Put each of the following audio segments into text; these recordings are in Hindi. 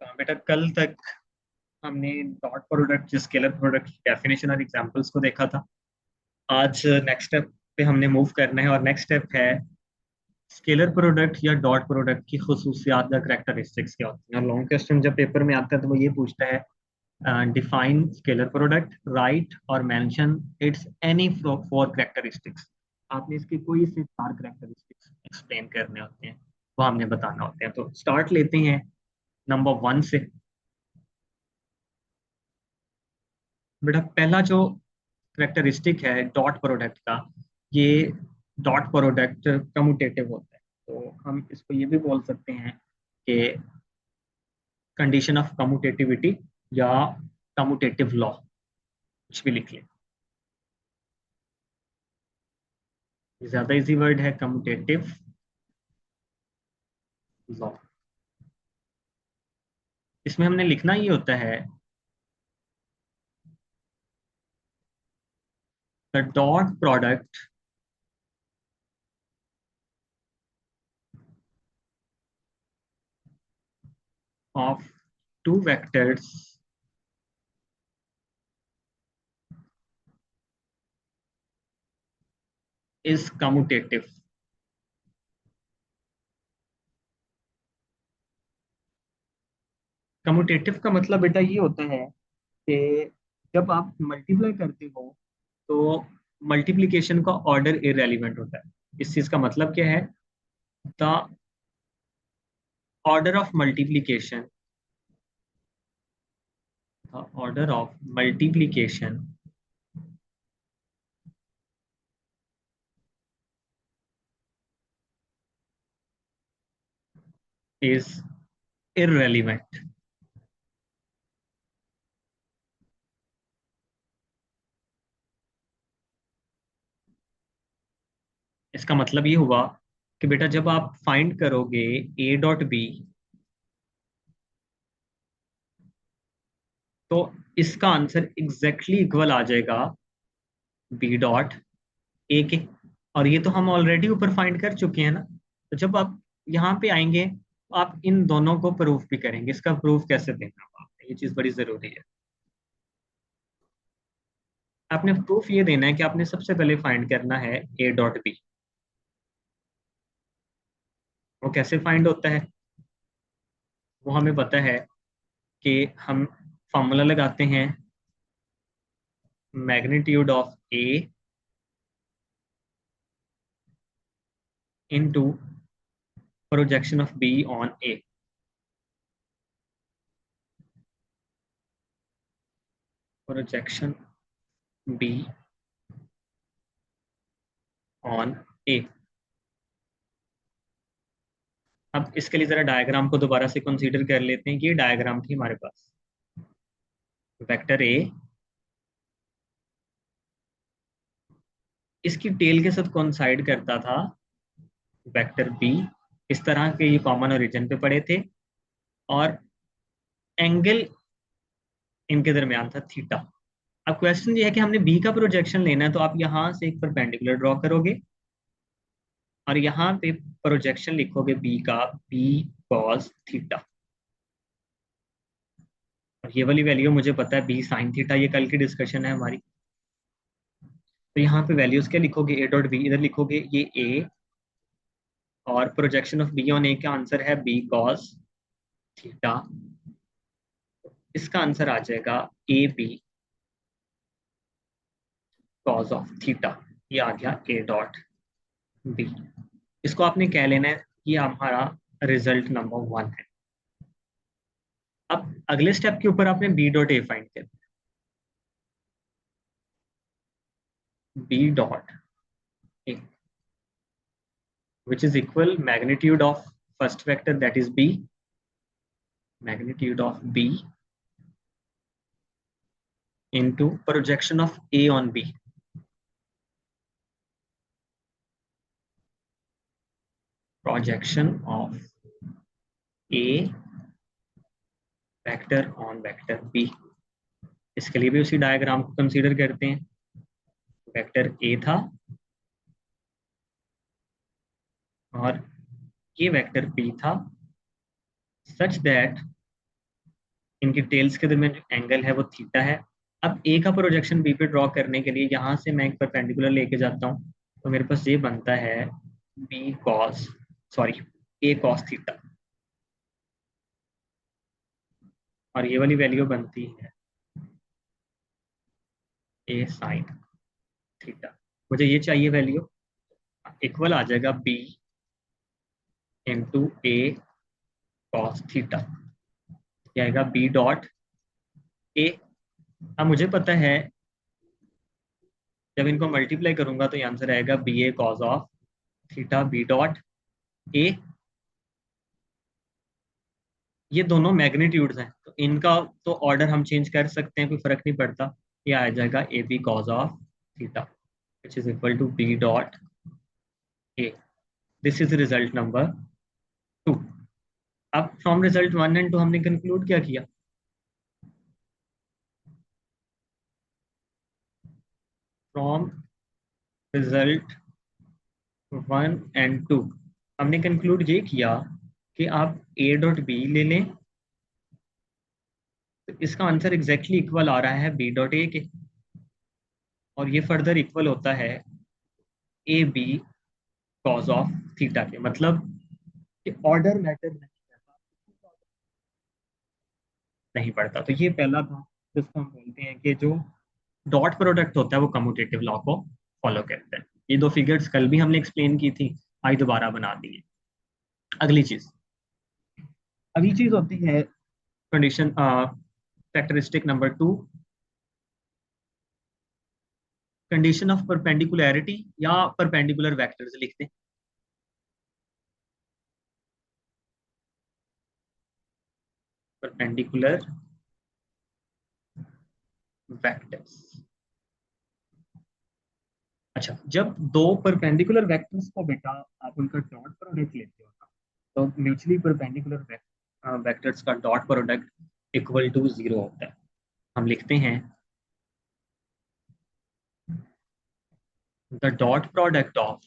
बेटा कल तक हमने dot product, scalar product definition और एग्जांपल्स को देखा था। आज नेक्स्ट स्टेप पे हमने मूव करना है और नेक्स्ट स्टेप है स्केलर प्रोडक्ट या डॉट प्रोडक्ट की खुसूसियात या करेक्टरिस्टिक्स क्या होती हैं। और लॉन्ग क्वेश्चन जब पेपर में आता है तो वो ये पूछता है डिफाइन स्केलर प्रोडक्ट, राइट और mention it's any four characteristics. आपने इसके कोई से चार करेक्टरिस्टिक्स एक्सप्लेन करने होते हैं, वो हमने बताना होते हैं। तो स्टार्ट लेते हैं नंबर वन से। बेटा पहला जो करेक्टरिस्टिक है डॉट प्रोडक्ट का, ये डॉट प्रोडक्ट कम्यूटेटिव होता है। तो हम इसको ये भी बोल सकते हैं कि कंडीशन ऑफ कम्यूटेटिविटी या कम्यूटेटिव लॉ, कुछ भी लिख ले। ज्यादा इजी वर्ड है कम्यूटेटिव लॉ। इसमें हमने लिखना ये होता है the dot product of two vectors is commutative. Commutative का मतलब बेटा ये होता है कि जब आप मल्टीप्लाई करते हो तो मल्टीप्लिकेशन का ऑर्डर इरेलीवेंट होता है। इस चीज का मतलब क्या है? The order of multiplication, the order of multiplication is irrelevant। इसका मतलब ये हुआ कि बेटा जब आप फाइंड करोगे ए डॉट बी, तो इसका आंसर एग्जैक्टली इक्वल आ जाएगा बी डॉट ए के। और ये तो हम ऑलरेडी ऊपर फाइंड कर चुके हैं ना। तो जब आप यहाँ पे आएंगे आप इन दोनों को प्रूफ भी करेंगे। इसका प्रूफ कैसे देना होगा आपने, ये चीज बड़ी जरूरी है। आपने प्रूफ ये देना है कि आपने सबसे पहले फाइंड करना है ए डॉट बी। वो कैसे फाइंड होता है? वो हमें पता है कि हम फॉर्मूला लगाते हैं magnitude of A into projection of B on A. Projection B on A. अब इसके लिए जरा डायग्राम को दोबारा से कंसीडर कर लेते हैं कि ये डायग्राम थी हमारे पास। वेक्टर ए इसकी टेल के साथ कोइंसाइड करता था वेक्टर बी। इस तरह के ये कॉमन ओरिजिन पे पड़े थे और एंगल इनके दरमियान था थीटा। अब क्वेश्चन ये है कि हमने बी का प्रोजेक्शन लेना है, तो आप यहां से एक परपेंडिकुलर ड्रॉ करोगे और यहाँ पे प्रोजेक्शन लिखोगे बी का, बी कॉस थीटा। और ये वाली वैल्यू मुझे पता है बी साइन थीटा, ये कल की डिस्कशन है हमारी। तो यहाँ पे वैल्यूज क्या लिखोगे? ए डॉट बी, इधर लिखोगे ये ए, और projection of B on A का आंसर है बी कॉस थीटा। इसका आंसर आ जाएगा A B cos of theta. ये आ गया ए डॉट बी। इसको आपने कह लेना है ये हमारा रिजल्ट नंबर वन है। अब अगले स्टेप के ऊपर आपने बी डॉट ए फाइंड करना है। B dot A which is equal magnitude of first vector, that is b, magnitude of b into projection of a on b, projection of a vector on vector b। इसके लिए भी उसी डायग्राम को कंसीडर करते हैं। वेक्टर a था और ये वेक्टर b था, सच दैट इनकी टेल्स के दरमियान जो एंगल है वो थीटा है। अब ए का प्रोजेक्शन बी पे ड्रॉ करने के लिए यहाँ से मैं एक परपेंडिकुलर लेके जाता हूँ, तो मेरे पास ये बनता है बी कॉस, सॉरी, ए कॉस थीटा, और ये वाली वैल्यू बनती है ए साइन थीटा। मुझे ये चाहिए वैल्यू, इक्वल आ जाएगा बी इंटू ए कॉस थीटा, ये आएगा बी डॉट ए। अब मुझे पता है जब इनको मल्टीप्लाई करूंगा तो ये आंसर आएगा B A cos of theta B dot A. ये दोनों मैग्नीट्यूड्स हैं तो इनका तो ऑर्डर हम चेंज कर सकते हैं, कोई फर्क नहीं पड़ता। ये आ जाएगा A B cos of theta which is equal to B dot A. This is result number 2। अब फ्रॉम रिजल्ट 1 एंड 2 हमने कंक्लूड क्या किया? फ्रॉम रिजल्ट 1 एंड 2 हमने कंक्लूड ये किया कि आप ए डॉट बी ले लें, तो इसका आंसर एग्जैक्टली इक्वल आ रहा है बी डॉट ए के, और ये फर्दर इक्वल होता है A B cos of theta के। मतलब कि ऑर्डर मैटर नहीं पड़ता। तो ये पहला था जिसको हम बोलते हैं कि जो डॉट प्रोडक्ट होता है वो कम्यूटेटिव लॉ को फॉलो करता है। ये दो फिगर्स कल भी हमने एक्सप्लेन की थी, आज दोबारा बना दी है। अगली चीज होती है condition characteristic number 2, condition of perpendicularity या परपेंडिकुलर वेक्टर्स लिखते हैं। Perpendicular vectors. अच्छा, जब दो परपेंडिकुलर वेक्टर्स को बेटा आप उनका डॉट प्रोडक्ट लेते हो ना, तो म्यूचुअली परपेंडिकुलर वेक्टर्स का डॉट प्रोडक्ट इक्वल टू 0 होता है। हम लिखते हैं the dot product of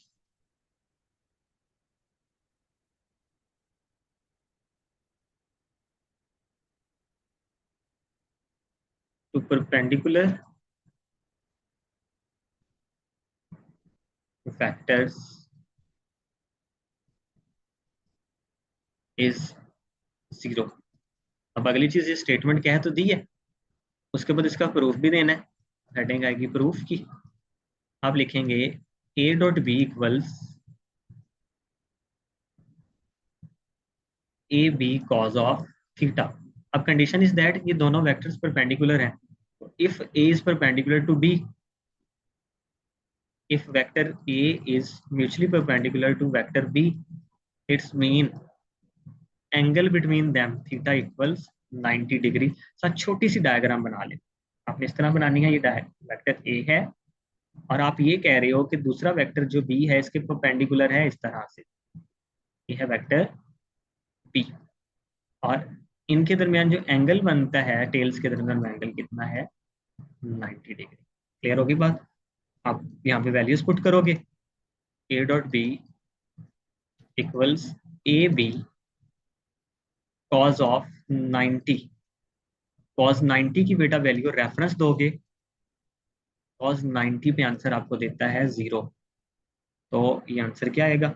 two perpendicular vectors is 0। अब अगली चीज ये स्टेटमेंट क्या है तो दी है, उसके बाद इसका प्रूफ भी देना है। हेडिंग आएगी प्रूफ की। आप लिखेंगे A dot B equals A B cos of theta. अब कंडीशन इज दैट ये दोनों वेक्टर्स परपेंडिकुलर हैं। If A is perpendicular to B, if vector A is mutually perpendicular to vector B, its mean angle between them theta equals 90 degree. Sir छोटी सी डायग्राम बना ले, आपने इस तरह बनानी है। ये वेक्टर ए है और आप ये कह रहे हो कि दूसरा वेक्टर जो बी है इसके परपेंडिकुलर है इस तरह से। ये है वेक्टर बी, और इनके दरमियान जो एंगल बनता है टेल्स के दरमियान एंगल कितना है? 90 डिग्री। क्लियर होगी बात? आप यहाँ पे वैल्यूज पुट करोगे, A dot B equals A B cos of 90। Cos 90 की बेटा वैल्यू रेफरेंस दोगे, कॉज 90 पे आंसर आपको देता है 0। तो ये आंसर क्या आएगा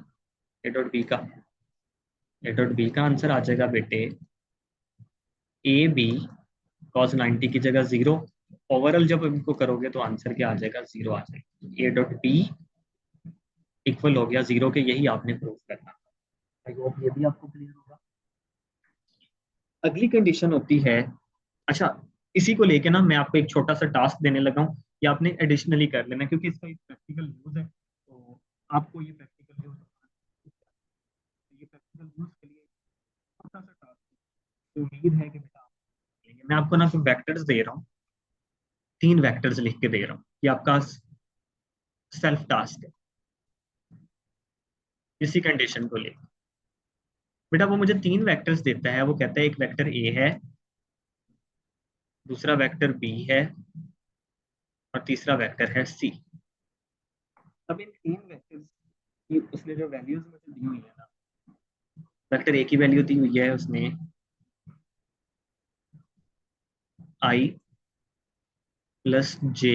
ए डॉट बी का? ए डॉट बी का आंसर आ जाएगा बेटे ए बी कॉज 90 की जगह 0। ओवरऑल जब इनको करोगे तो आंसर क्या आ जाएगा? 0 आ जाएगा। ए डॉट बी इक्वल हो गया 0 के, यही आपने प्रूव करना। आई होप ये भी आपको क्लियर होगा। अगली कंडीशन होती है, अच्छा, इसी को लेके ना मैं आपको एक छोटा सा टास्क देने लगा हूँ, ये आपने एडिशनली कर लेना क्योंकि इसका एक प्रैक्टिकल यूज है। तो आपको ये प्रैक्टिकल यूज, ये प्रैक्टिकल यूज के लिए छोटा सा टास्क, उम्मीद है कि बेटा आप करेंगे। मैं आपको ना वेक्टर्स दे रहा हूँ, 3 वेक्टर्स लिख के दे रहा हूँ, ये आपका सेल्फ टास्क है इसी कंडीशन को लेकर। बेटा वो मुझे 3 वेक्टर्स देता है, वो कहता है एक वेक्टर ए है, दूसरा वेक्टर बी है, और तीसरा वेक्टर है सी। अब इन 3 वेक्टर्स की उसने जो वैल्यूज मुझे दी हुई है ना, वेक्टर ए की वैल्यू दी हुई है उसने आई प्लस जे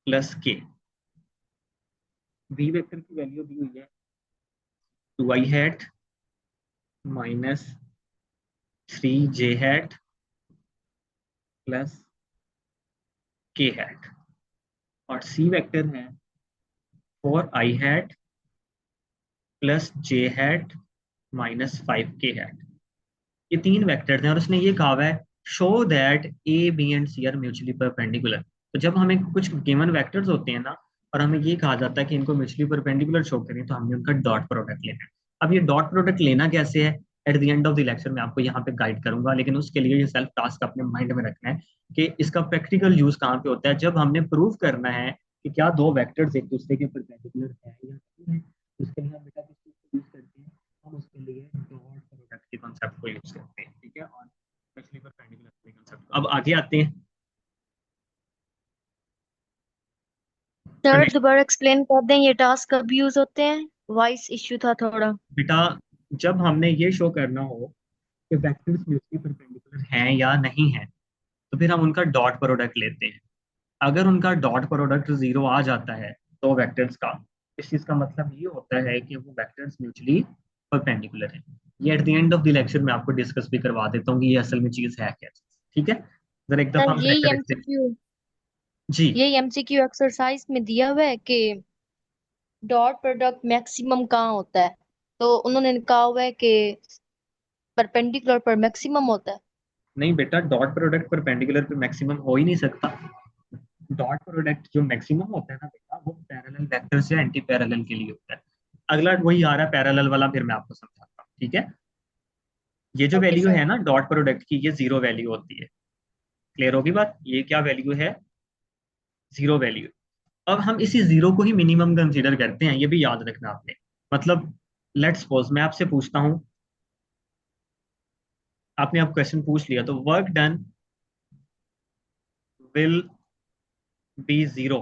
प्लस के। वी वेक्टर की वैल्यू दी हुई है 2i minus 3j plus k। और सी वेक्टर है 4i प्लस जे माइनस 5k। ये तीन वेक्टर्स हैं और उसने ये कहा हुआ है show that A B and C are mutually perpendicular. तो जब हमें कुछ गिवन वेक्टर्स होते हैं ना और हमें ये कहा जाता है कि इनको म्यूचुअली परपेंडिकुलर शो करें, तो हमें उनका डॉट प्रोडक्ट लेना है। अब ये डॉट प्रोडक्ट लेना कैसे है, at the end of the lecture में आपको यहाँ पे गाइड करूंगा, लेकिन उसके लिए ये सेल्फ टास्क अपने माइंड में रखना है कि इसका प्रैक्टिकल यूज कहाँ पे होता है, जब हमने प्रूव करना है कि क्या दो वेक्टर्स एक दूसरे के परपेंडिकुलर है या नहीं है। उसके लिए हम बेटा किस चीज को यूज करते हैं, हम उसके लिए डॉट प्रोडक्ट के कॉन्सेप्ट को यूज करते हैं। ठीक है, और स्पेशली परपेंडिकुलर के कॉन्सेप्ट। अब आगे आते हैं सर कंडीशन। दोबारा एक्सप्लेन कर दें ये टास्क कब यूज होते हैं? वॉइस इश्यू था थोड़ा। बेटा जब हमने ये शो करना हो कि वेक्टर्स म्यूचुअली परपेंडिकुलर हैं या नहीं है, तो फिर हम उनका डॉट प्रोडक्ट लेते हैं। अगर उनका डॉट प्रोडक्ट जीरो आ जाता है दो वेक्टर्स का, इस चीज का मतलब ये होता है कि वो वेक्टर्स म्यूचुअली परपेंडिकुलर है। ये at the end of the lecture में आपको डिस्कस भी करवा देता हूँ कि ये असल में चीज है क्या। ठीक है, जरा एक दफा सर हम यही करेक्ट देखते हैं। एमसीक्यू जी। यही एमसीक्यू एक्सरसाइज में दिया हुआ है कि डॉट प्रोडक्ट मैक्सिमम कहाँ होता है, तो उन्होंने कहा हुआ है कि परपेंडिकुलर पर मैक्सिमम होता है। नहीं बेटा, डॉट प्रोडक्ट परपेंडिकुलर पे मैक्सिमम हो ही नहीं सकता। डॉट प्रोडक्ट जो मैक्सिमम होता है ना बेटा, वो पैरेलल वेक्टर से एंटी पैरेलल के लिए होता है। अगला वही आ रहा है पैरेलल वाला, फिर मैं आपको समझाता हूँ। ठीक है, ये जो ओके वैल्यू सर। है ना डॉट प्रोडक्ट की, ये जीरो वैल्यू होती है। क्लियर होगी बात, ये क्या वैल्यू है, जीरो वैल्यू। अब हम इसी जीरो को ही मिनिमम कंसीडर करते हैं, ये भी याद रखना आपने। मतलब लेट्स सपोज मैं आपसे पूछता हूँ, आपने अब क्वेश्चन पूछ लिया, तो work done will be zero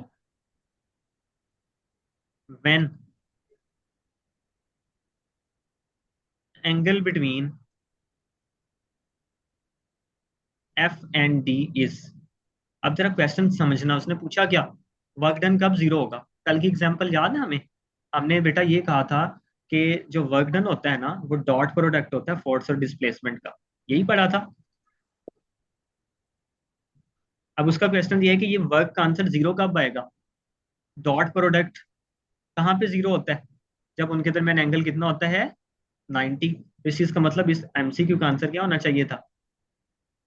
when angle between F and D is. अब जरा क्वेश्चन समझना, उसने पूछा क्या, वर्क डन कब जीरो होगा। कल की एग्जांपल याद है हमें, हमने बेटा ये कहा था कि जो वर्क डन होता है ना वो डॉट प्रोडक्ट होता है फोर्स और डिस्प्लेसमेंट का, यही पढ़ा था। अब उसका क्वेश्चन ये है कि ये वर्क का आंसर जीरो कब आएगा। डॉट प्रोडक्ट कहाँ पे जीरो होता है, जब उनके दरमियान एंगल कितना होता है, 90। इस चीज का मतलब इस एमसीक्यू का आंसर क्या होना चाहिए था,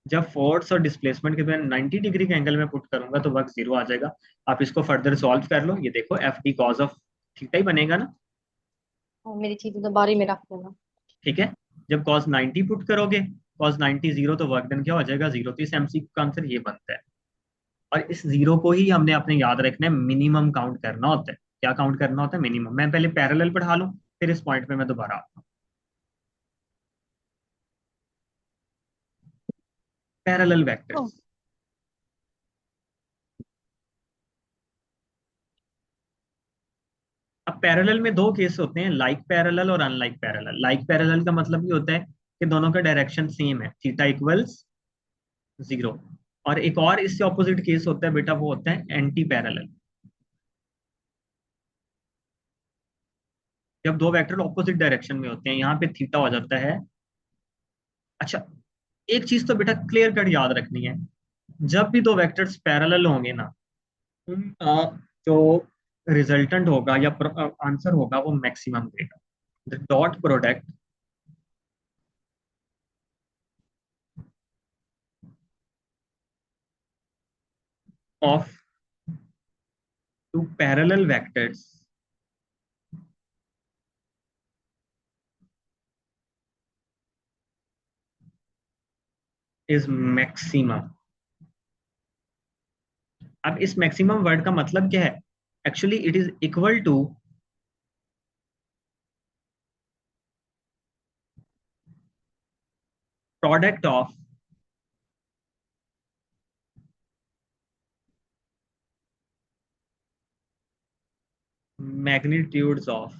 जब फोर्स और डिस्प्लेसमेंट के दरमियान 90 डिग्री के एंगल में पुट करूंगा तो वर्क जीरो आ जाएगा। आप इसको फर्दर सॉल्व कर लो, ये देखो F D cos of theta ही बनेगा ना। हाँ, मेरी चीज तो बारी में रख देना। ठीक है, जब कॉस 90 पुट करोगे, कॉस 90 जीरो, तो वर्क डन क्या हो जाएगा, जीरो। तो इस एमसीक्यू का आंसर ये बनता है। और इस जीरो को ही हमने अपने याद रखना है, मिनिमम काउंट करना होता है। क्या काउंट करना होता है, मिनिमम। मैं पहले पैरेलल पढ़ा लूं, फिर इस पॉइंट पे मैं दोबारा आता हूँ। पैरेलल ओ, वेक्टर्स। अब पैरेलल में दो केस होते हैं, लाइक पैरेलल और अनलाइक पैरेलल। लाइक पैरेलल का मतलब ये होता है कि दोनों का डायरेक्शन सेम है, थीटा इक्वल्स जीरो। और एक और इससे ऑपोजिट केस होता है बेटा, वो होता है एंटी पैरेलल। जब दो वेक्टर ऑपोजिट डायरेक्शन में होते हैं, यहाँ पे थीटा हो जाता है। अच्छा, एक चीज तो बेटा क्लियर कट याद रखनी है, जब भी दो वेक्टर्स पैरेलल होंगे ना, उनका जो रिजल्टेंट होगा या आंसर होगा वो मैक्सिमम देगा। The dot product of two parallel vectors is maximum. अब इस मैक्सिमम वर्ड का मतलब क्या है, actually it is equal to product of magnitudes of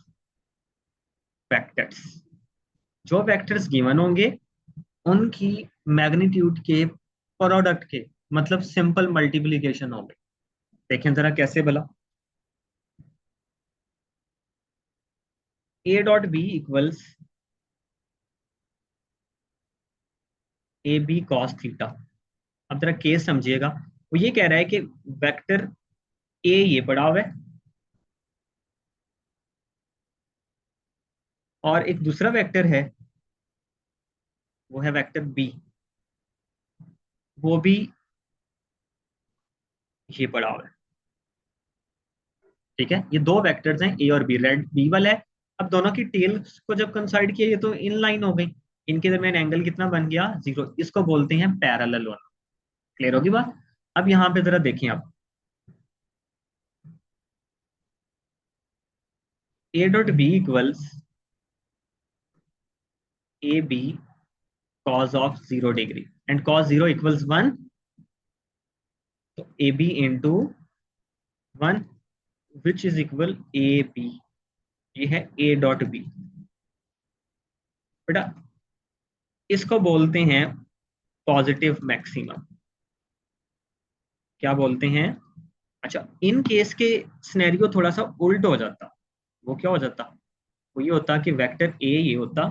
vectors. जो वेक्टर्स गिवन होंगे उनकी मैग्नीट्यूड के प्रोडक्ट के, मतलब सिंपल मल्टीप्लीकेशन हो गई। देखें जरा कैसे भला। A dot B equals A B cos theta. अब जरा केस समझिएगा, वो ये कह रहा है कि वेक्टर ए ये पड़ा हुआ है और एक दूसरा वेक्टर है, वो है वेक्टर बी, वो भी ये पड़ा हुआ है। ठीक है, ये दो वेक्टर्स हैं ए और बी, रेड बी वाला है। अब दोनों की टेल्स को जब कंसाइड किया ये तो इन लाइन हो गई, इनके दरमियान एंगल कितना बन गया, 0। इसको बोलते हैं पैरेलल होना। क्लियर होगी बात। अब यहाँ पे जरा देखें आप, A dot B equals A B cos of 0 degree and cos 0 equals 1, तो A B into 1 which is equal A B. ये है ए डॉट बी। बेटा इसको बोलते हैं पॉजिटिव मैक्सिमम। क्या बोलते हैं? अच्छा, इन केस के सिनेरियो थोड़ा सा उल्ट हो जाता। वो क्या हो जाता? वो ये होता कि वेक्टर ए ये होता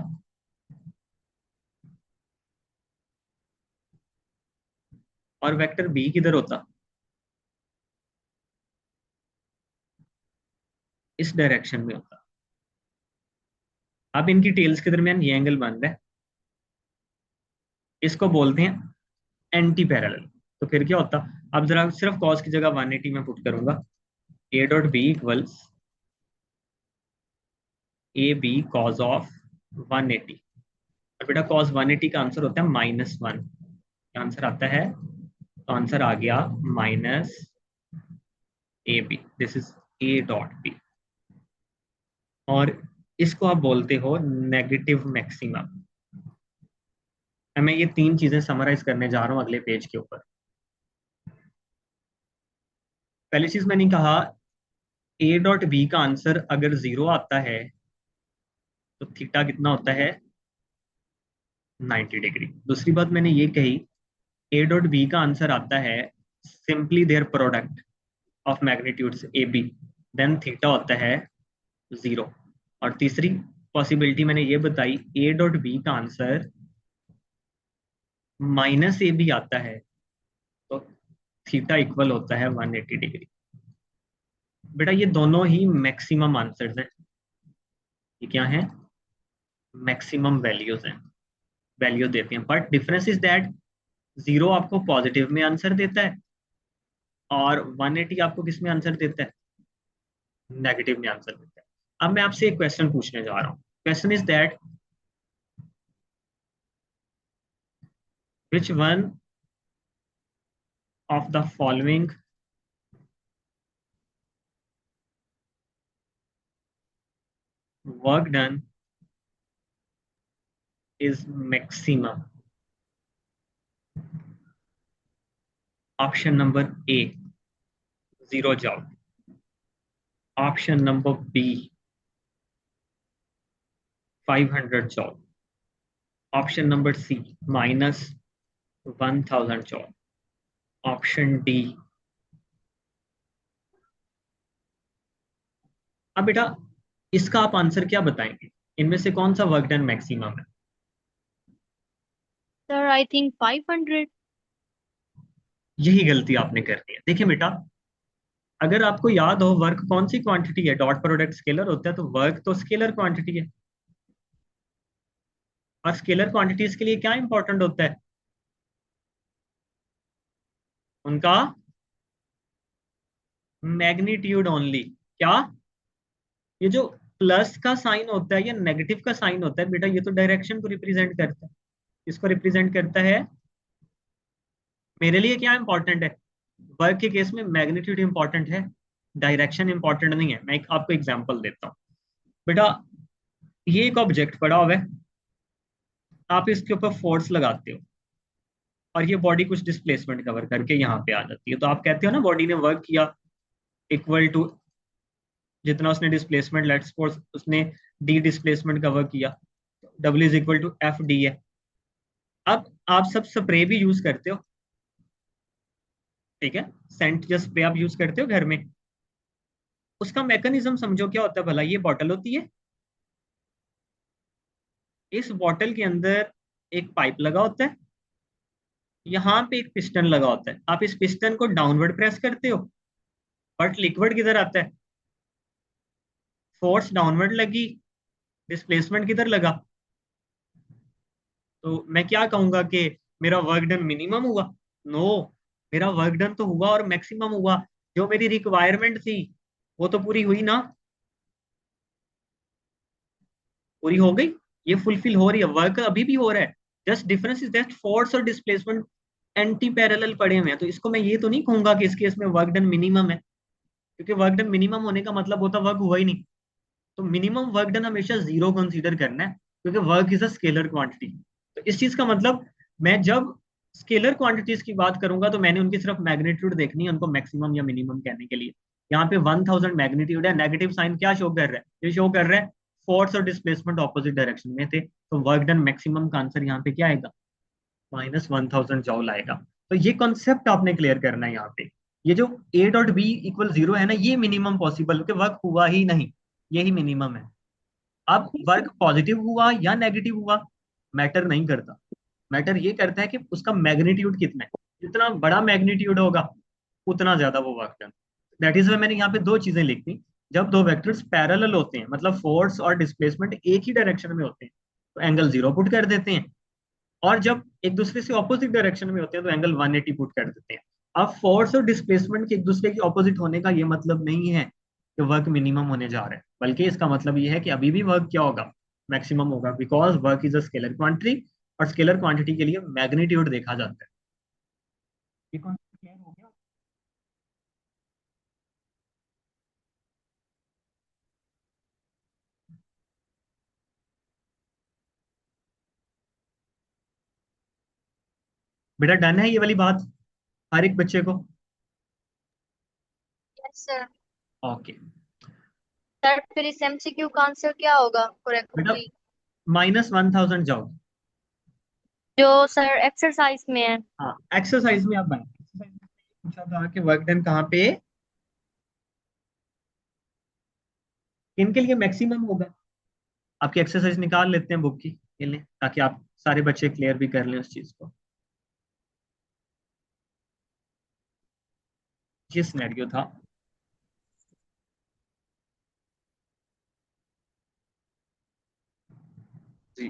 और वेक्टर बी किधर होता, इस डायरेक्शन में होता। अब इनकी टेल्स के दरमियान ये एंगल बन रहा है, इसको बोलते हैं एंटी पैरेलल। तो फिर क्या होता? अब जरा सिर्फ कॉस की जगह 180 में पुट करूंगा, A dot B equals A B cos of 180। और बेटा कॉस 180 का आंसर होता है -1। आंसर आता है, तो आंसर आ गया -AB। This is A dot B. और इसको आप बोलते हो नेगेटिव मैक्सिमम। मैं ये तीन चीजें समराइज करने जा रहा हूं अगले पेज के ऊपर। पहली चीज मैंने कहा, ए डॉट बी का आंसर अगर 0 आता है तो थीटा कितना होता है, 90 डिग्री। दूसरी बात मैंने ये कही, ए डॉट बी का आंसर आता है simply their product of magnitudes A B, then theta होता है 0। और तीसरी पॉसिबिलिटी मैंने ये बताई, ए डॉट बी का आंसर -AB आता है तो थीटा इक्वल होता है 180 डिग्री। बेटा ये दोनों ही मैक्सिमम आंसर्स हैं। ये क्या है? मैक्सिमम वैल्यूज हैं, वैल्यू देते हैं। बट डिफरेंस इज दैट 0 आपको पॉजिटिव में आंसर देता है और 180 आपको किस में आंसर देता है, नेगेटिव में आंसर देता है। अब मैं आपसे एक क्वेश्चन पूछने जा रहा हूँ। Question is that which one of the following work done is maximum. Option number A 0 job, option number B 500 job, option number C -1000 job, option D. अब बेटा इसका आप आंसर क्या बताएंगे, इनमें से कौन सा वर्क डन मैक्सिमम है? Sir I think 500। यही गलती आपने कर दी है। देखिए बेटा, अगर आपको याद हो वर्क कौन सी क्वांटिटी है, डॉट प्रोडक्ट स्केलर होता है, तो वर्क तो स्केलर क्वांटिटी है। और स्केलर क्वांटिटीज के लिए क्या इंपॉर्टेंट होता है, उनका मैग्नीट्यूड ओनली। क्या? ये जो प्लस का साइन होता है या नेगेटिव का साइन होता है बेटा, ये तो डायरेक्शन को रिप्रेजेंट करता है। इसको रिप्रेजेंट करता है। मेरे लिए क्या इंपॉर्टेंट है, वर्क के केस में मैग्नीट्यूड इंपॉर्टेंट है, डायरेक्शन इंपॉर्टेंट नहीं है। मैं आपको एग्जांपल देता हूँ। बेटा ये एक ऑब्जेक्ट पड़ा हुआ है, आप इसके ऊपर फोर्स लगाते हो और ये बॉडी कुछ डिस्प्लेसमेंट कवर करके यहाँ पे आ जाती है, तो आप कहते हो ना बॉडी ने वर्क किया इक्वल टू जितना उसने डिस्प्लेसमेंट, लेट्स सपोज उसने डी डिस्प्लेसमेंट कवर किया, W is equal to F D है। अब आप सब स्प्रे भी यूज करते हो, ठीक है, सेंट जो स्प्रे आप यूज करते हो घर में, उसका मैकेनिज्म समझो क्या होता है भला। ये बॉटल होती है, इस बॉटल के अंदर एक पाइप लगा होता है, यहाँ पे एक पिस्टन लगा होता है। आप इस पिस्टन को डाउनवर्ड प्रेस करते हो, बट लिक्विड किधर आता है? फोर्स डाउनवर्ड लगी, डिस्प्लेसमेंट किधर लगा? तो मैं क्या कहूंगा कि मेरा वर्क डन मिनिमम हुआ? नो, मेरा वर्क डन तो हुआ और मैक्सिमम हुआ। जो मेरी रिक्वायरमेंट थी वो तो पूरी हुई ना, पूरी हो गई, ये फुलफिल हो रही है, वर्क अभी भी हो रहा है। Just difference is that force और डिस्प्लेसमेंट एंटी पैरेलल पड़े हुए हैं। तो इसको मैं ये तो नहीं कहूंगा कि इस केस में वर्क डन मिनिमम है, क्योंकि वर्क डन मिनिमम होने का मतलब होता वर्क हुआ ही नहीं। तो मिनिमम वर्क डन हमेशा जीरो कंसीडर करना है, क्योंकि work is a scalar quantity. तो इस चीज का मतलब, मैं जब स्केलर क्वांटिटीज की बात करूंगा तो मैंने उनकी सिर्फ मैग्नीट्यूड देखनी है, उनको मैक्सिमम या मिनिमम कहने के लिए। यहाँ पे 1000 मैग्नीट्यूड है, नेगेटिव साइन क्या शो कर रहा है? ये शो कर रहा है फोर्स और डिस्प्लेसमेंट ऑपोजिट डायरेक्शन में थे, तो वर्क डन मैक्सिमम का आंसर यहाँ पे क्या आएगा? -1000 जॉल आएगा। तो ये कॉन्सेप्ट आपने क्लियर करना है यहाँ पे। ये जो A.B=0 है ना, ये मिनिमम पॉसिबल, कि वर्क हुआ ही नहीं, यही मिनिमम है। अब वर्क पॉजिटिव हुआ या नेगेटिव हुआ मैटर नहीं करता। मैटर ये करता है कि उसका मैग्नीट्यूड कितना है। जितना बड़ा मैग्नीट्यूड होगा उतना ज्यादा वो work done. That is way मैंने यहाँ पे दो चीजें लिखी। जब दो वेक्टर्स पैरेलल होते हैं, मतलब फोर्स और डिस्प्लेसमेंट एक ही डायरेक्शन में होते हैं, तो एंगल 0 पुट कर देते हैं। और जब एक दूसरे से ऑपोजिट डायरेक्शन में होते हैं तो एंगल 180 पुट कर देते हैं। अब फोर्स और डिस्प्लेसमेंट के एक दूसरे के ऑपोजिट होने का ये मतलब नहीं है कि वर्क मिनिमम होने जा रहा है, बल्कि इसका मतलब ये है कि अभी भी वर्क क्या होगा? मैक्सिमम होगा, because work is a scalar quantity, और स्केलर क्वांटिटी के लिए मैग्नीट्यूड देखा जाता है। ये कॉन्सेप्ट क्लियर हो गया? बेटा डन है ये वाली बात हर एक बच्चे को? Yes sir. ओके। सर फिर इस एमसीक्यू का आंसर क्या होगा बेटा करेक्टली? -1000 जाओ। जो सर एक्सरसाइज में है। हाँ, एक्सरसाइज में आप बनाए, एक्सरसाइज में पूछा था कि वर्क डन कहाँ पे किन के लिए मैक्सिमम होगा। आपकी एक्सरसाइज निकाल लेते हैं बुक की, ये लें, ताकि आप सारे बच्चे क्लियर भी कर लें उस चीज को। ये सिनेरियो था। जी।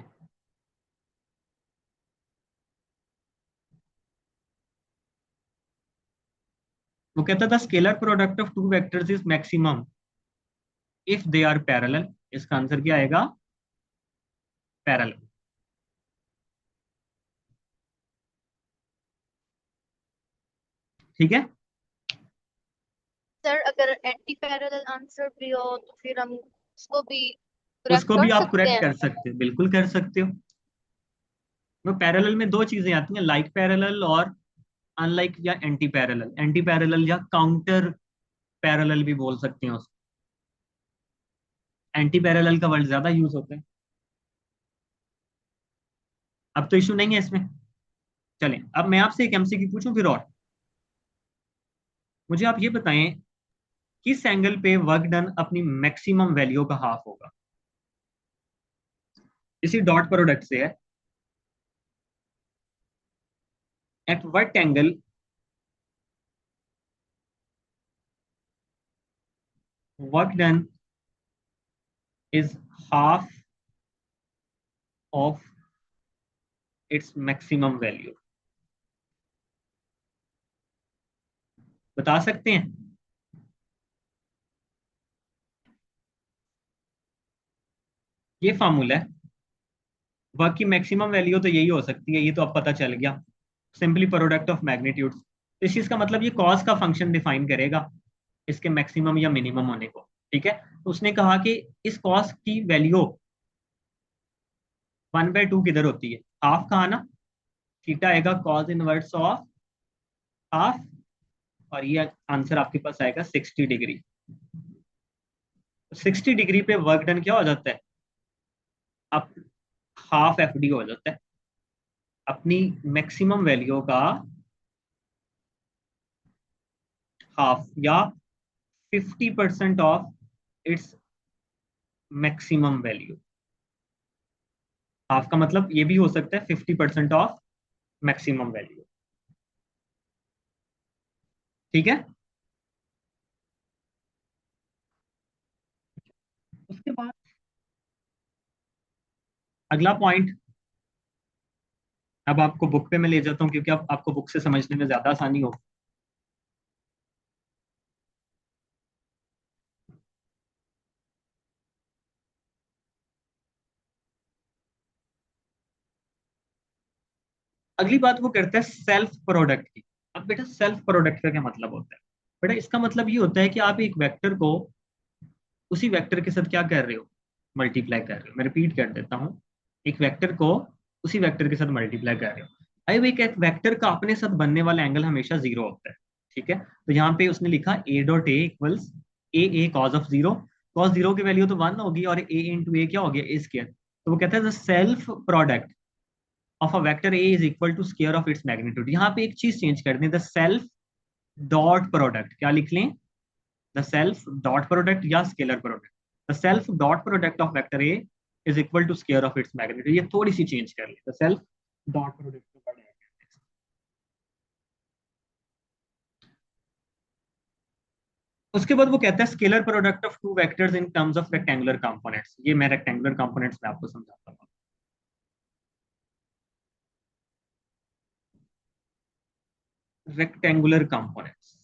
वो कहता था scalar product of two vectors is maximum if they are parallel. इसका आंसर क्या आएगा? पैरेलल। ठीक है, सर अगर एंटी पैरेलल आंसर भी हो तो फिर हम उसको भी करेक्ट उसको भी कर आप सकते करेक्ट हैं। कर सकते हो, बिल्कुल कर सकते हो। वो पैरेलल में दो चीजें आती हैं, लाइक पैरेलल और अनलाइक या एंटी पैरेलल। एंटी पैरेलल या काउंटर पैरेलल भी बोल सकते हैं उसको। एंटी पैरेलल का वर्ड ज्यादा यूज होता है। अब तो इशू नहीं है इसमें। चलें, अब मैं आपसे एक एमसीक्यू पूछूं फिर, और मुझे आप ये बताएं, किस एंगल पे वर्क डन अपनी मैक्सिमम वैल्यू का हाफ होगा? इसी डॉट प्रोडक्ट से है। At what angle work done is half of its maximum value? बता सकते हैं? ये फार्मूला है। वर्क की मैक्सिमम वैल्यू तो यही हो सकती है, ये तो अब पता चल गया, सिंपली प्रोडक्ट ऑफ मैग्नीट्यूड। तो इस चीज का मतलब ये कॉस का फंक्शन डिफाइन करेगा इसके मैक्सिमम या मिनिमम होने को। ठीक है, तो उसने कहा कि इस कॉस की वैल्यू 1/2 किधर होती है? हाफ कहा ना, थीटा आएगा कॉस इनवर्स ऑफ हाफ, और ये आंसर आपके पास आएगा 60 डिग्री। 60 डिग्री पे वर्क डन क्या हो जाता है? अब हाफ FD हो जाता है, अपनी मैक्सिमम वैल्यू का हाफ या 50% of its maximum value. Half का मतलब ये भी हो सकता है 50% ऑफ मैक्सिमम वैल्यू। ठीक है। उसके बाद अगला पॉइंट, अब आपको बुक पे मैं ले जाता हूँ क्योंकि अब आपको बुक से समझने में ज्यादा आसानी हो। अगली बात वो करता है सेल्फ प्रोडक्ट की। अब बेटा सेल्फ प्रोडक्ट का क्या मतलब होता है? बेटा इसका मतलब ये होता है कि आप एक वेक्टर को उसी वेक्टर के साथ क्या कर रहे हो, मल्टीप्लाई कर रहे हो। मैं रिपीट कर देता हूँ, एक वेक्टर को उसी वेक्टर के साथ मल्टीप्लाई कर रहे हो। अब एक वेक्टर का अपने साथ बनने वाला एंगल हमेशा जीरो होता है। ठीक है, तो यहाँ पे उसने लिखा ए dot A equals a cause of zero. Cause zero की वैल्यू तो वन होगी और ए इंटू ए क्या हो गया, ए स्क्वायर। तो वो कहता है the self product of a vector A is equal to square of its magnitude. यहाँ पे एक चीज चेंज कर दें, द सेल्फ डॉट प्रोडक्ट, क्या लिख लें, द सेल्फ डॉट प्रोडक्ट या scalar product. The self dot product of vector A is equal to square of its magnitude. ये थोड़ी सी चेंज कर ले, द सेल्फ डॉट प्रोडक्ट को बढ़ा है। उसके बाद वो कहता है scalar product of two vectors in terms of rectangular components. ये मैं रेक्टेंगुलर कंपोनेंट्स में आपको समझाता हूँ। रेक्टेंगुलर कंपोनेंट्स,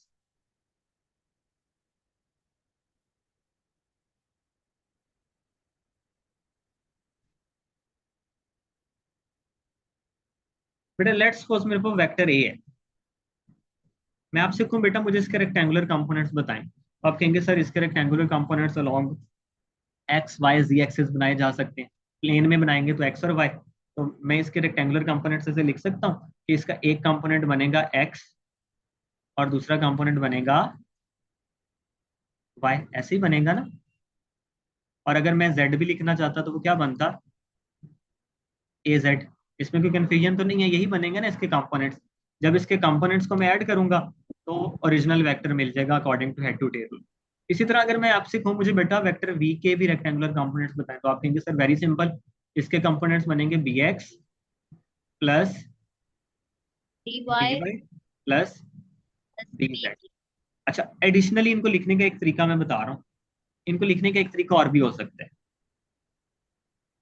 बेटा लेट्स सपोज मेरे पास वेक्टर ए है। मैं आपसे कहूँ बेटा मुझे इसके रेक्टेंगुलर कंपोनेंट्स बताएं, तो आप कहेंगे सर इसके rectangular components along X Y Z axes बनाए जा सकते हैं। प्लेन में बनाएंगे तो एक्स और वाई। तो मैं इसके रेक्टेंगुलर कंपोनेंट्स ऐसे लिख सकता हूँ कि इसका एक कंपोनेंट बनेगा एक्स और दूसरा कंपोनेंट बनेगा वाई, ऐसे ही बनेगा ना। और अगर मैं जेड भी लिखना चाहता तो वो क्या बनता, ए जेड। इसमें कोई कंफ्यूजन तो नहीं है, यही बनेंगे ना इसके कंपोनेंट्स। जब इसके कंपोनेंट्स को मैं ऐड करूंगा तो ओरिजिनल वेक्टर मिल जाएगा according to head to table. इसी तरह अगर मैं आपसे कहूँ मुझे बेटा वेक्टर वी के भी रेक्टेंगुलर कंपोनेंट्स बताएं, तो आप कहेंगे सर वेरी सिंपल, इसके कंपोनेंट्स बनेंगे B X plus D B Y Y plus plus B B Z. अच्छा, एडिशनली इनको लिखने का एक तरीका मैं बता रहा हूँ। इनको लिखने का एक तरीका और भी हो सकता है,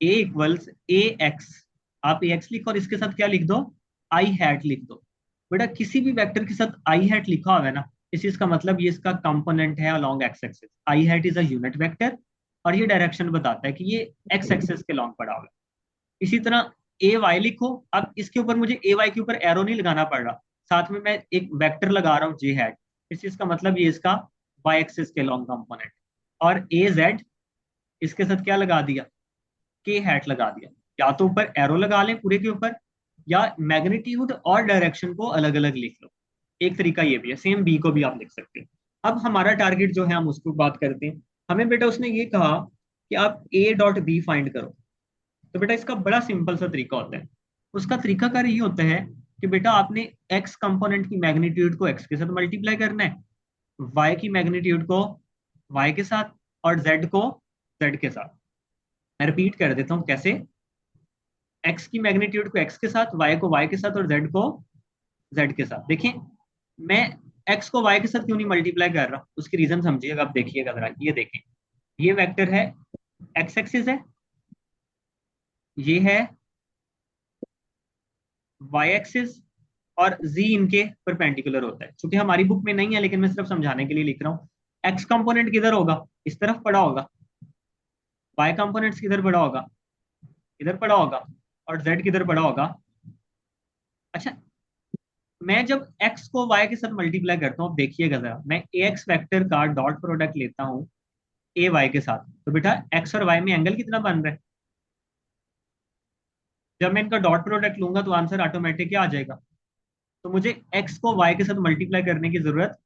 ए इक्वल्स ए एक्स। आप ए एक्स लिखो और इसके साथ क्या लिख दो, आई हैट लिख दो। बेटा किसी भी वेक्टर के साथ आई हैट लिखा हुआ है ना, इस चीज का मतलब ये इसका कंपोनेंट है along x axis. I hat is a unit vector और ये डायरेक्शन बताता है कि ये एक्स एक्सिस के लॉन्ग पड़ा हुआ है। इसी तरह ए वाई लिखो, अब इसके ऊपर मुझे ए वाई के ऊपर एरो नहीं लगाना पड़ रहा, साथ में मैं एक वेक्टर लगा रहा हूँ जे हैट। इस चीज का मतलब ये इसका वाई एक्सिस के लॉन्ग कंपोनेंट। और ए जेड, इसके साथ क्या लगा दिया, के हैट लगा दिया। या तो ऊपर एरो लगा लें पूरे के ऊपर, या मैग्नीट्यूड और डायरेक्शन को अलग अलग लिख लो। एक तरीका ये भी है, सेम बी को भी आप लिख सकते हैं। अब हमारा टारगेट जो है हम उसको बात करते हैं। हमें बेटा उसने ये कहा कि आप ए डॉट बी फाइंड करो। तो बेटा इसका बड़ा सिंपल सा तरीका होता है। उसका तरीका कार ये होता है कि बेटा आपने एक्स कंपोनेंट की मैग्नीट्यूड को एक्स के साथ मल्टीप्लाई करना है, वाई की मैग्नीट्यूड को वाई के साथ, और जेड को जेड के साथ। मैं रिपीट कर देता हूँ कैसे, एक्स की मैग्नीट्यूड को एक्स के साथ, वाई को वाई के साथ और जेड को जेड के साथ। देखिए मैं एक्स को वाई के साथ क्यों नहीं मल्टीप्लाई कर रहा, उसकी रीजन समझिएगा। आप देखिएगा जरा, ये देखें, ये वेक्टर है, एक्स एक्सिस है, ये है वाई एक्सिस, और जी इनके परपेंडिकुलर होता है। क्योंकि हमारी बुक में नहीं है लेकिन मैं सिर्फ समझाने के लिए लिख रहा हूँ। एक्स कंपोनेंट किधर होगा, इस तरफ पड़ा होगा। वाई कंपोनेंट्स किधर पड़ा होगा, इधर पड़ा होगा। और जेड किधर पड़ा होगा। अच्छा, मैं जब x को y के साथ मल्टीप्लाई करता हूँ, अब देखिएगा जरा, मैं ax वेक्टर का डॉट प्रोडक्ट लेता हूँ ए वाई के साथ, तो बेटा x और y में एंगल कितना बन रहा है। जब मैं इनका डॉट प्रोडक्ट लूंगा तो आंसर ऑटोमेटिक क्या आ जाएगा। तो मुझे x को y के साथ मल्टीप्लाई करने की जरूरत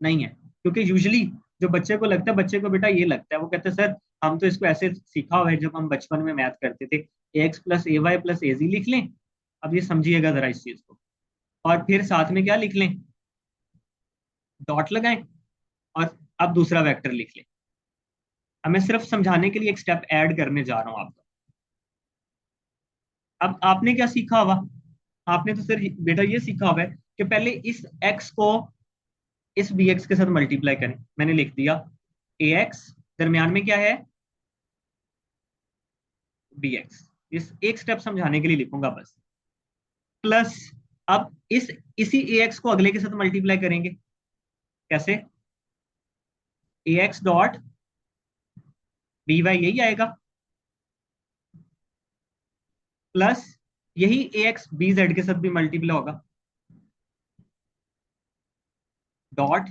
नहीं है, क्योंकि यूजली जो बच्चे को लगता है, बच्चे को बेटा ये लगता है, वो कहते हैं सर हम तो इसको ऐसे सीखा हुआ है जब हम बचपन में मैथ करते थे, ए x plus A Y plus ए जी लिख लें। अब ये समझिएगा जरा इस चीज को, और फिर साथ में क्या लिख लें, डॉट लगाएं और अब दूसरा वेक्टर लिख लें। अब मैं सिर्फ समझाने के लिए एक स्टेप ऐड करने जा रहा हूं आपको। अब आपने क्या सीखा होगा? आपने तो सिर्फ बेटा ये सीखा होगा कि पहले इस x को इस bx के साथ मल्टीप्लाई करें। मैंने लिख दिया ax, दरमियान में क्या है bx। इस एक स्टेप समझाने के लिए लिखूंगा बस। प्लस अब इसी ax को अगले के साथ मल्टीप्लाई करेंगे। कैसे? ax डॉट by यही आएगा, प्लस यही ax bz के साथ भी मल्टीप्लाई होगा, डॉट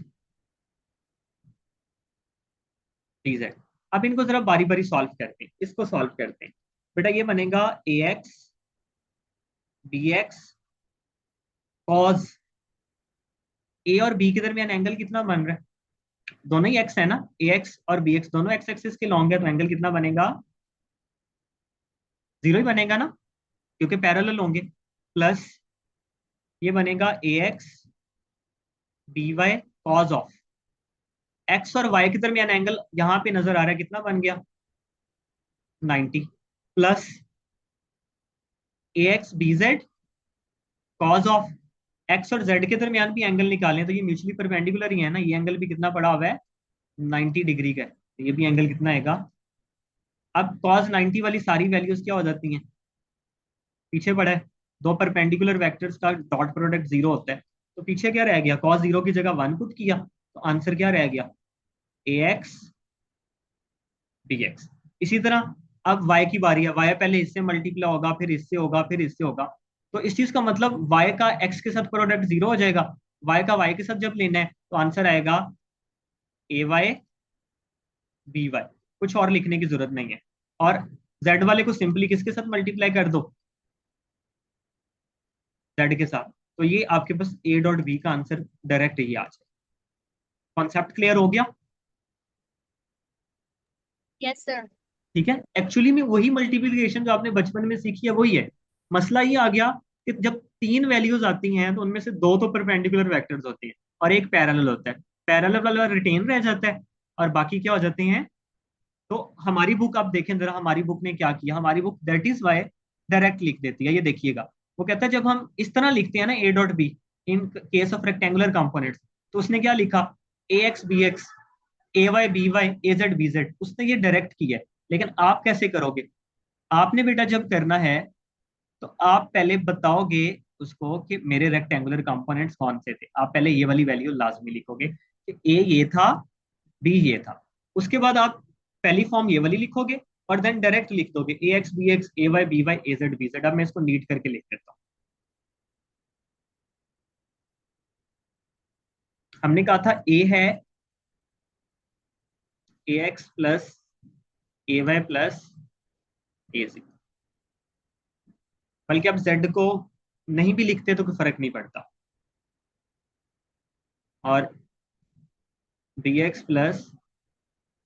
dz। अब इनको जरा बारी बारी सॉल्व करते हैं, इसको सॉल्व करते हैं। बेटा ये बनेगा ax bx cos a और b के दरमियान एंगल कितना बन रहा है? दोनों ही x है ना, ax और bx दोनों x एक्सिस के लॉन्ग है, तो एंगल कितना बनेगा? जीरो ही बनेगा ना, क्योंकि पैरेलल होंगे। प्लस ये बनेगा ax by cos of x और y के दरमियान एंगल यहां पे नजर आ रहा है, कितना बन गया? 90। Plus ax bz cos of x और z के दरमियान भी एंगल निकालें तो ये म्यूचुअली परपेंडिकुलर ही है ना, ये एंगल भी कितना पड़ा हुआ है? 90 डिग्री का है। तो ये भी एंगल कितना आएगा? अब cos 90 वाली सारी वैल्यूज क्या हो जाती हैं? पीछे पड़ा है। दो परपेंडिकुलर वेक्टर्स का डॉट प्रोडक्ट जीरो होता है, तो पीछे क्या रह गया? cos जीरो की जगह वन पुट किया, तो आंसर क्या रह गया? ax bx। इसी तरह अब y की बारी है, y पहले इससे मल्टीप्लाई होगा, फिर इससे होगा, फिर इससे होगा। तो इस चीज का मतलब y का x के साथ प्रोडक्ट जीरो हो जाएगा। y का y के साथ जब लेना है तो आंसर आएगा ay by। कुछ और लिखने की जरूरत नहीं है। और z वाले को सिंपली किसके साथ मल्टीप्लाई कर दो? z के साथ। तो ये आपके पास a डॉट b का आंसर डायरेक्ट ही आ जाए। कॉन्सेप्ट क्लियर हो गया? Yes sir. ठीक है, एक्चुअली में वही मल्टीप्लिकेशन जो आपने बचपन में सीखी है वही है। मसला ये आ गया कि जब तीन वैल्यूज आती हैं तो उनमें से दो तो परपेंडिकुलर वेक्टर्स होते हैं और एक पैरेलल होता है। पैरेलल वाला रिटेन रह जाता है और बाकी क्या हो जाते हैं? तो हमारी बुक आप देखें जरा, हमारी बुक ने क्या किया, हमारी book that is Y direct लिख देती है। ये देखिएगा, वो कहता है जब हम इस तरह लिखते हैं ना ए dot be in case of rectangular components, तो उसने क्या लिखा? ए x B x, a Y B y, a Z B Z, उसने ये डायरेक्ट किया है। लेकिन आप कैसे करोगे? आपने बेटा जब करना है तो आप पहले बताओगे उसको कि मेरे रेक्टेंगुलर कंपोनेंट्स कौन से थे। आप पहले ये वाली वैल्यू लाजमी लिखोगे कि ए ये था, बी ये था। उसके बाद आप पहली फॉर्म ये वाली लिखोगे और देन डायरेक्ट लिख दोगे ए x B x, a Y B y, a Z B Z. अब मैं इसको नीट करके लिख देता हूँ। हमने कहा था ए है ए x plus A Y plus ए जी। बल्कि आप जेड को नहीं भी लिखते तो कोई फर्क नहीं पड़ता। और B X plus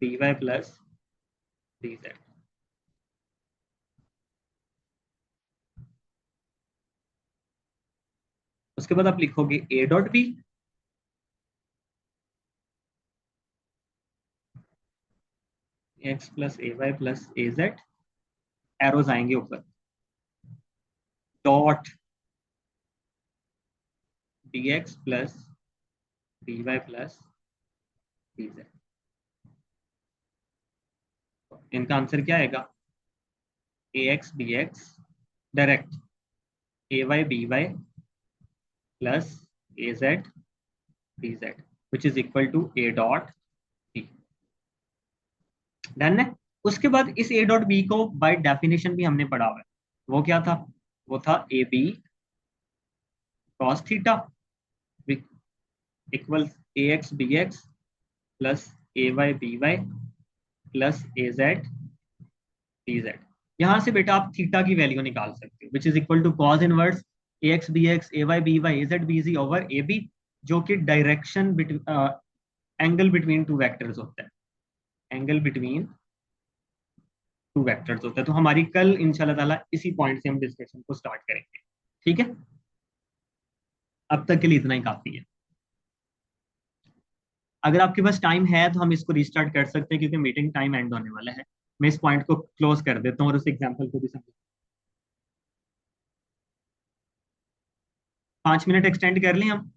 B Y plus B Z. उसके बाद आप लिखोगे A dot B X plus A Y plus A Z, arrows आएंगे ऊपर, dot D X plus D Y plus D Z. इनका आंसर क्या आएगा? A x B X direct A Y B Y plus A Z B Z which is equal to A dot B. Done है। उसके बाद इस ए डॉट बी को बाय डेफिनेशन भी हमने पढ़ा हुआ है। वो क्या था? वो था A B cos theta equal A x B X plus A Y B Y plus A Z D Z. यहां से बेटा आप थीटा की वैल्यू निकाल सकते हो which is equal to cos inverse a x B x, a Y B y, a Z b g over a b, जो कि direction angle between two vectors होता है। एंगल बिटवीन टू वेक्टर्स होता है। तो हमारी कल इंशाल्लाह ताला इसी पॉइंट से हम डिस्कशन को स्टार्ट करेंगे। ठीक है, अब तक के लिए इतना ही काफी है। अगर आपके पास टाइम है तो हम इसको रिस्टार्ट कर सकते हैं, क्योंकि मीटिंग टाइम एंड होने वाला है। मैं इस पॉइंट को क्लोज कर देता हूँ और उस एग्जाम्पल को भी समझ। 5 मिनट एक्सटेंड कर लें हम।